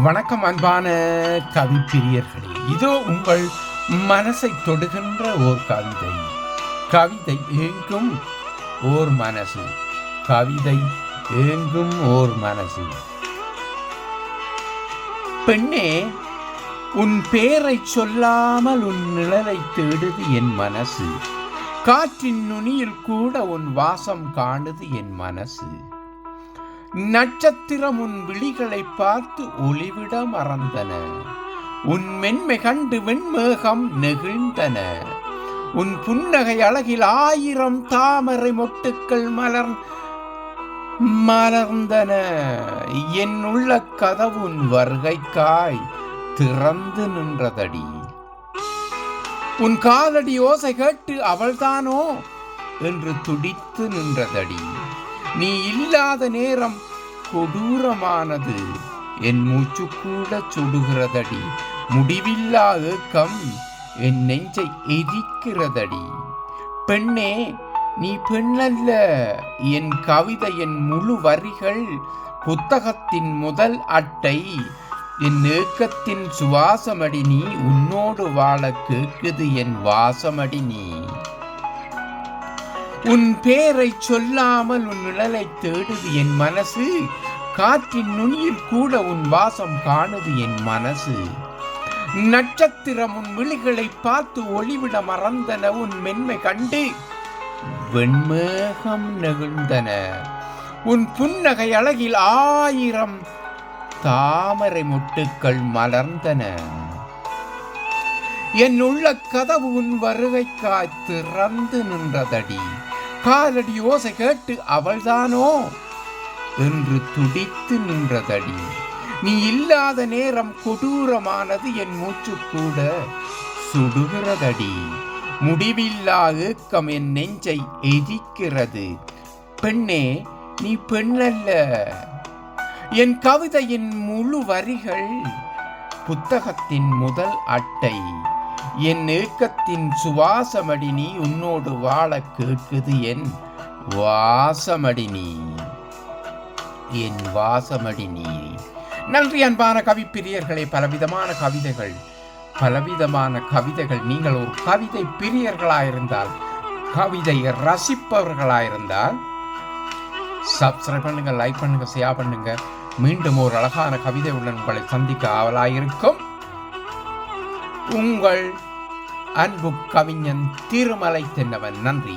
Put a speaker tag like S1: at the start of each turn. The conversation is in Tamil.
S1: வணக்கம் அன்பான கவிப்பிரியர்களே, இதோ உங்கள் மனசை தொடுகின்ற ஓர் கவிதை. கவிதை ஏங்கும் ஓர் மனசு, கவிதை ஏங்கும் ஓர் மனசு. பெண்ணே, உன் பேரை சொல்லாமல் உன் நிழலை தேடுது என் மனசு. காற்றின் நுனியில் கூட உன் வாசம் காணுது என் மனசு. நட்சத்திரம் உன் விழிகளை பார்த்து ஒளிவிட மறந்தன. உன் மென்மை கண்டு வெண்மேகம் நெகிழ்ந்தன. உன் புன்னகை அழகில் 1000 தாமரை மொட்டுக்கள் மலர்ந்தன. என் உள்ள கதவு உன் வருகைக்காய் திறந்து நின்றதடி. உன் காலடி ஓசை கேட்டு அவள்தானோ என்று துடித்து நின்றதடி. நீ இல்லாத நேரம் கொடூரமானது, என் மூச்சு கூட சுடுகிறதடி. முடிவில்லா ஏக்கம் என் நெஞ்சை எரிக்கிறதடி. பெண்ணே, நீ பெண்ணல்ல, என் கவிதையின் முழு வரிகள் புத்தகத்தின் முதல் அட்டை. என் ஏக்கத்தின் சுவாசமடி நீ, உன்னோடு வாழ கேட்குது என் வாசமடி நீ. உன் பேரை சொல்லாமல் உன் நிழலை தேடுது என் மனசு. காற்றின் நுனியில் கூட உன் வாசம் காணுது என் மனசு. நட்சத்திரம் உன் விழிகளை பார்த்து ஒளிவிட மறந்தன. உன் மென்மை கண்டு வெண்மேகம் நெகிழ்ந்தன. உன் புன்னகை அழகில் 1000 தாமரை மொட்டுக்கள் மலர்ந்தன. என் உள்ள கதவு உன் வருகைக்காய் திறந்து நின்றதடி. காலடி ஓசை கேட்டு அவள்தானோ என்று துடித்து நின்றதடி. நீ இல்லாத நேரம் கொடூரமானது, என் மூச்சு கூட சுடுகிறதடி. முடிவில்லா ஏக்கம் என் நெஞ்சை எரிக்கிறது. பெண்ணே, நீ பெண்ணல்ல, என் கவிதையின் முழு வரிகள் புத்தகத்தின் முதல் அட்டை. என் ஏக்கத்தின் சுவாசமடி நீ, உன்னோடு வாழ கேட்குது என் வாசமடி நீ, என் வாசமடி நீ. நன்றி அன்பான கவிப்பிரியர்களே. பலவிதமான கவிதைகள். நீங்கள் ஒரு கவிதை பிரியர்களாயிருந்தால், கவிதையை ரசிப்பவர்களாயிருந்தால் சப்ஸ்கிரைப் பண்ணுங்க, லைக் பண்ணுங்க, ஷேர் பண்ணுங்க. மீண்டும் ஒரு அழகான கவிதையுடன் உங்களை சந்திக்க ஆவலாயிருக்கும் உங்கள் அன்பு கவிஞன் திருமலை தென்னவன். நன்றி.